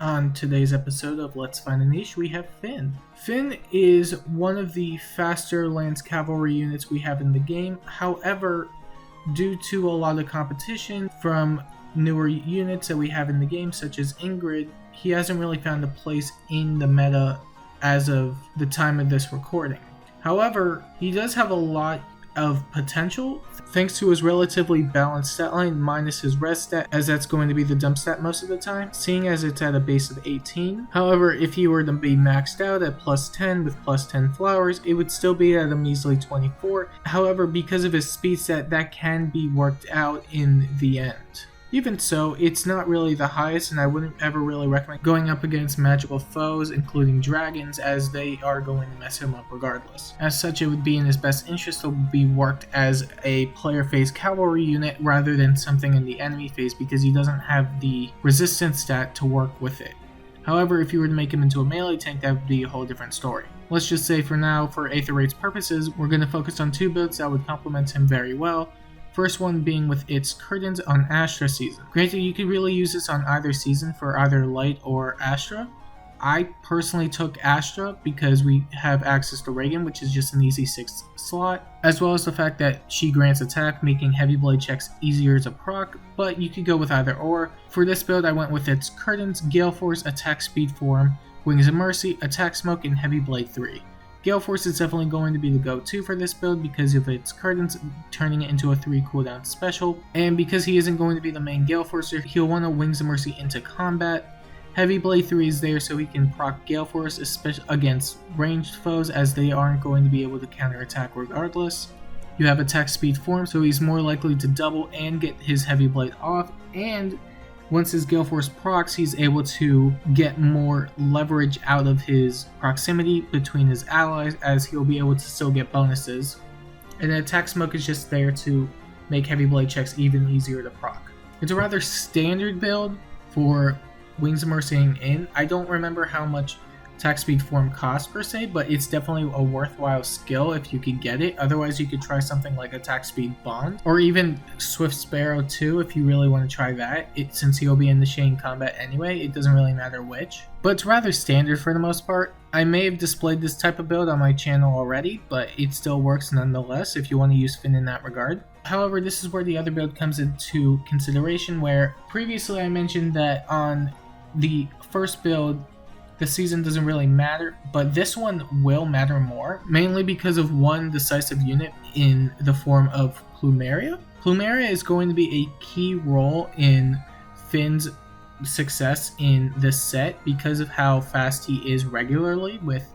On today's episode of Let's Find a Niche, we have Finn. Finn is one of the faster Lance Cavalry units we have in the game. However, due to a lot of competition from newer units that we have in the game, such as Ingrid, he hasn't really found a place in the meta as of the time of this recording. However, he does have a lot of potential thanks to his relatively balanced stat line minus his res stat, as that's going to be the dump stat most of the time, seeing as it's at a base of 18. However, if he were to be maxed out at plus 10 with plus 10 flowers, it would still be at a measly 24. However, because of his speed stat, that can be worked out in the end. Even so, it's not really the highest, and I wouldn't ever really recommend going up against magical foes, including dragons, as they are going to mess him up regardless. As such, it would be in his best interest to be worked as a player phase cavalry unit rather than something in the enemy phase, because he doesn't have the resistance stat to work with it. However, if you were to make him into a melee tank, that would be a whole different story. Let's just say for now, for Aether Raids purposes, we're going to focus on two builds that would complement him very well. First one being with its curtains on Astra season. Granted, you could really use this on either season for either Light or Astra. I personally took Astra because we have access to Reagan, which is just an easy 6th slot, as well as the fact that she grants attack, making heavy blade checks easier to proc, but you could go with either or. For this build, I went with its curtains, Gale Force, attack speed form, Wings of Mercy, attack smoke, and heavy blade 3. Gale Force is definitely going to be the go-to for this build because of its curtains, turning it into a 3 cooldown special, and because he isn't going to be the main Gale Forcer, he'll want to Wings of Mercy into combat. Heavy Blade 3 is there so he can proc Gale Force, especially against ranged foes, as they aren't going to be able to counterattack regardless. You have attack speed form, so he's more likely to double and get his Heavy Blade off, and once his Gale Force procs, he's able to get more leverage out of his proximity between his allies, as he'll be able to still get bonuses. And then attack smoke is just there to make heavy blade checks even easier to proc. It's a rather standard build for Wings of Mercy in. I don't remember how much attack speed form costs per se, but it's definitely a worthwhile skill if you could get it. Otherwise, you could try something like attack speed bond, or even Swift Sparrow 2 if you really want to try that. Since he'll be in the chain combat anyway, it doesn't really matter which. But it's rather standard for the most part. I may have displayed this type of build on my channel already, but it still works nonetheless if you want to use Finn in that regard. However, this is where the other build comes into consideration, where previously I mentioned that on the first build, the season doesn't really matter, but this one will matter more, mainly because of one decisive unit in the form of Plumeria. Plumeria is going to be a key role in Finn's success in this set because of how fast he is regularly with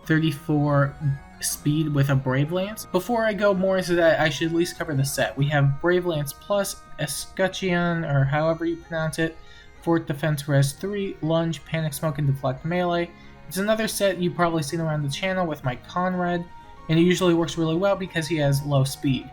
34 speed with a Brave Lance. Before I go more into that, I should at least cover the set. We have Brave Lance plus Escutcheon, or however you pronounce it, Fort Defense Res 3, Lunge, Panic Smoke, and Deflect Melee. It's another set you've probably seen around the channel with my Conrad, and it usually works really well because he has low speed.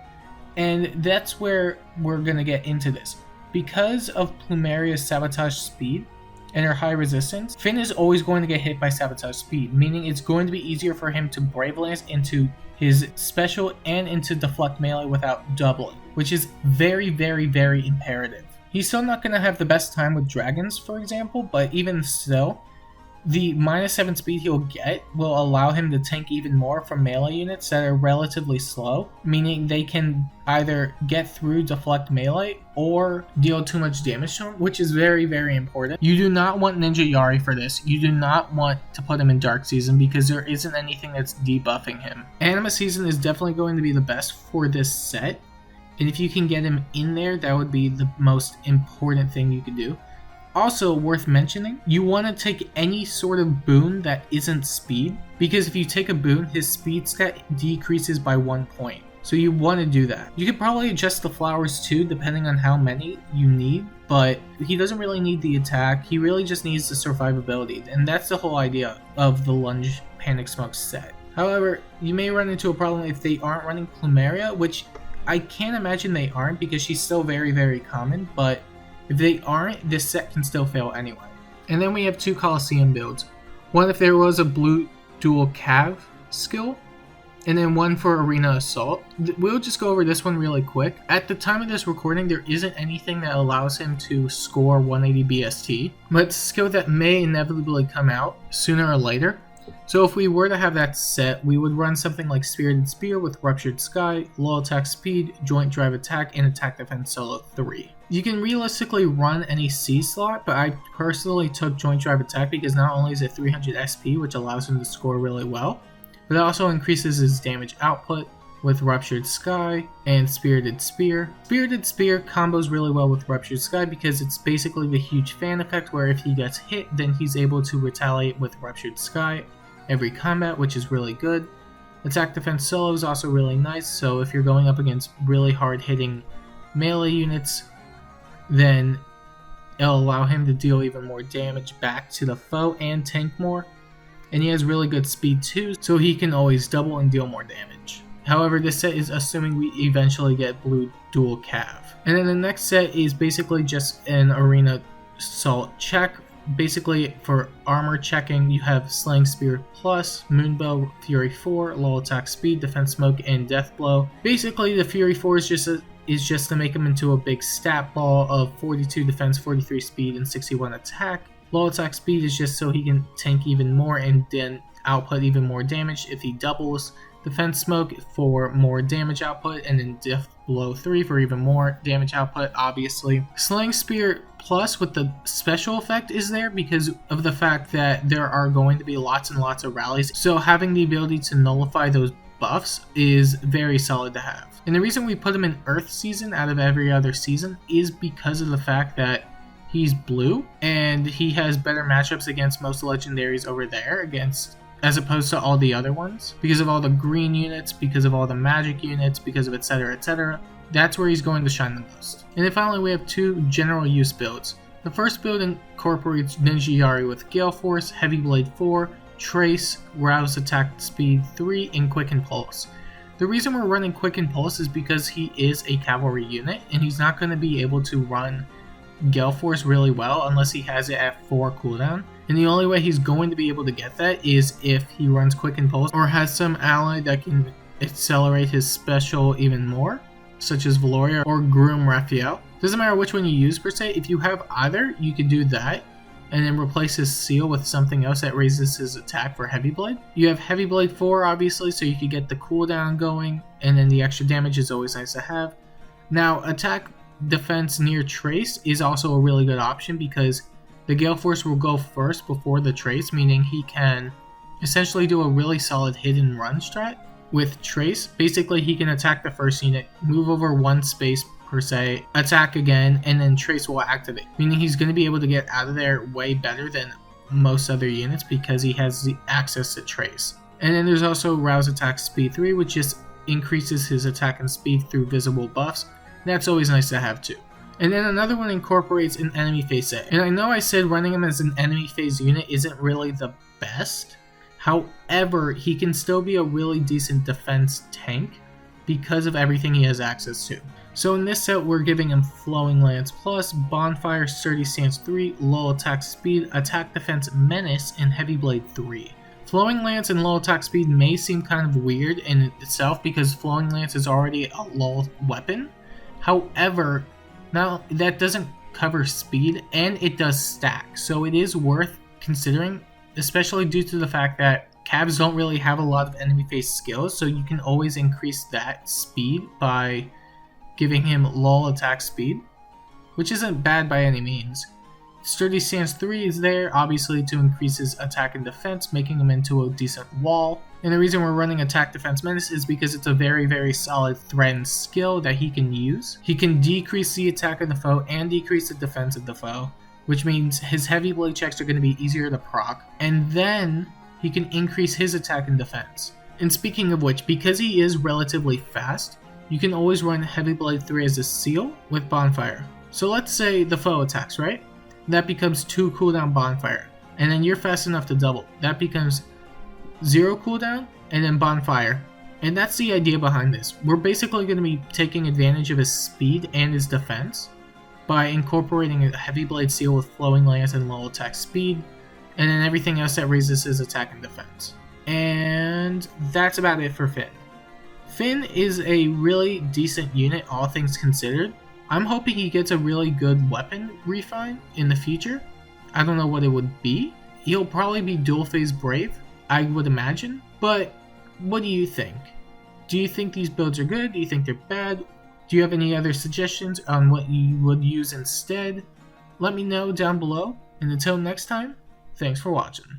And that's where we're going to get into this. Because of Plumeria's Sabotage speed and her high resistance, Finn is always going to get hit by Sabotage speed, meaning it's going to be easier for him to Brave Lance into his special and into Deflect Melee without doubling, which is very, very, very imperative. He's still not going to have the best time with dragons, for example, but even still, the -7 speed he'll get will allow him to tank even more from melee units that are relatively slow, meaning they can either get through Deflect Melee or deal too much damage to him, which is very, very important. You do not want Ninja Yari for this. You do not want to put him in Dark Season because there isn't anything that's debuffing him. Anima Season is definitely going to be the best for this set. And if you can get him in there, that would be the most important thing you could do. Also worth mentioning, you want to take any sort of boon that isn't speed, because if you take a boon, his speed stat decreases by 1 point. So you want to do that. You could probably adjust the flowers too, depending on how many you need, but he doesn't really need the attack, he really just needs the survivability, and that's the whole idea of the Lunge Panic Smoke set. However, you may run into a problem if they aren't running Plumeria, which I can't imagine they aren't because she's still very, very common, but if they aren't, this set can still fail anyway. And then we have two Coliseum builds. One if there was a blue dual cav skill, and then one for Arena Assault. We'll just go over this one really quick. At the time of this recording, there isn't anything that allows him to score 180 BST, but it's a skill that may inevitably come out sooner or later. So if we were to have that set, we would run something like Spirited Spear with Ruptured Sky, Low Attack Speed, Joint Drive Attack, and Attack Defense Solo 3. You can realistically run any C slot, but I personally took Joint Drive Attack because not only is it 300 SP, which allows him to score really well, but it also increases his damage output with Ruptured Sky and Spirited Spear. Spirited Spear combos really well with Ruptured Sky because it's basically the huge fan effect where if he gets hit, then he's able to retaliate with Ruptured Sky every combat, which is really good. Attack Defense Solo is also really nice, so if you're going up against really hard hitting melee units, then it'll allow him to deal even more damage back to the foe and tank more. And he has really good speed too, so he can always double and deal more damage. However, this set is assuming we eventually get blue dual cav. And then the next set is basically just an Arena Assault check. Basically, for armor checking, you have Slaying Spear Plus, Moonbow, Fury 4, Low Attack Speed, Defense Smoke, and Death Blow. Basically, the Fury 4 is just to make him into a big stat ball of 42 defense, 43 speed, and 61 attack. Low Attack Speed is just so he can tank even more and then output even more damage if he doubles. Defense Smoke for more damage output, and then Death Blow 3 for even more damage output, obviously. Slaying Spear Plus with the special effect is there because of the fact that there are going to be lots and lots of rallies, so having the ability to nullify those buffs is very solid to have. And the reason we put him in Earth Season out of every other season is because of the fact that he's blue, and he has better matchups against most legendaries over there, as opposed to all the other ones, because of all the green units, because of all the magic units, because of etc, etc. That's where he's going to shine the most. And then finally we have two general use builds. The first build incorporates Ninja Yari with Gale Force, Heavy Blade 4, Trace, Rouse Attack Speed 3, and Quicken Pulse. The reason we're running Quicken Pulse is because he is a cavalry unit, and he's not going to be able to run Gale Force really well unless he has it at 4 cooldown. And the only way he's going to be able to get that is if he runs Quicken Pulse or has some ally that can accelerate his special even more, such as Valoria or Groom Raphael. Doesn't matter which one you use per se, if you have either, you can do that and then replace his seal with something else that raises his attack for Heavy Blade. You have Heavy Blade 4 obviously, so you could get the cooldown going, and then the extra damage is always nice to have. Now, attack defense near Trace is also a really good option because the Gale Force will go first before the Trace, meaning he can essentially do a really solid hit and run strat. With Trace, basically he can attack the first unit, move over one space per se, attack again, and then Trace will activate. Meaning he's going to be able to get out of there way better than most other units because he has the access to Trace. And then there's also Rouse Attack Speed 3, which just increases his attack and speed through visible buffs. That's always nice to have too. And then another one incorporates an enemy phase set. And I know I said running him as an enemy phase unit isn't really the best. However, he can still be a really decent defense tank because of everything he has access to. So in this set, we're giving him Flowing Lance Plus, Bonfire, Sturdy Stance 3, Low Attack Speed, Attack Defense Menace, and Heavy Blade 3. Flowing Lance and Low Attack Speed may seem kind of weird in itself because Flowing Lance is already a low weapon. However, now that doesn't cover speed and it does stack, so it is worth considering, especially due to the fact that Cavs don't really have a lot of enemy phase skills, so you can always increase that speed by giving him low attack speed, which isn't bad by any means. Sturdy Stance 3 is there, obviously to increase his attack and defense, making him into a decent wall. And the reason we're running Attack Defense Menace is because it's a very, very solid threatened skill that he can use. He can decrease the attack of the foe and decrease the defense of the foe, which means his heavy blade checks are going to be easier to proc, and then he can increase his attack and defense. And speaking of which, because he is relatively fast, you can always run Heavy Blade 3 as a seal with Bonfire. So let's say the foe attacks, right? That becomes 2 cooldown Bonfire, and then you're fast enough to double. That becomes 0 cooldown, and then Bonfire. And that's the idea behind this. We're basically going to be taking advantage of his speed and his defense by incorporating a Heavy Blade seal with Flowing Lance and low attack speed, and then everything else that raises his attack and defense. And that's about it for Finn. Finn is a really decent unit, all things considered. I'm hoping he gets a really good weapon refine in the future. I don't know what it would be. He'll probably be dual phase brave, I would imagine. But what do you think? Do you think these builds are good? Do you think they're bad? Do you have any other suggestions on what you would use instead? Let me know down below. And until next time, thanks for watching.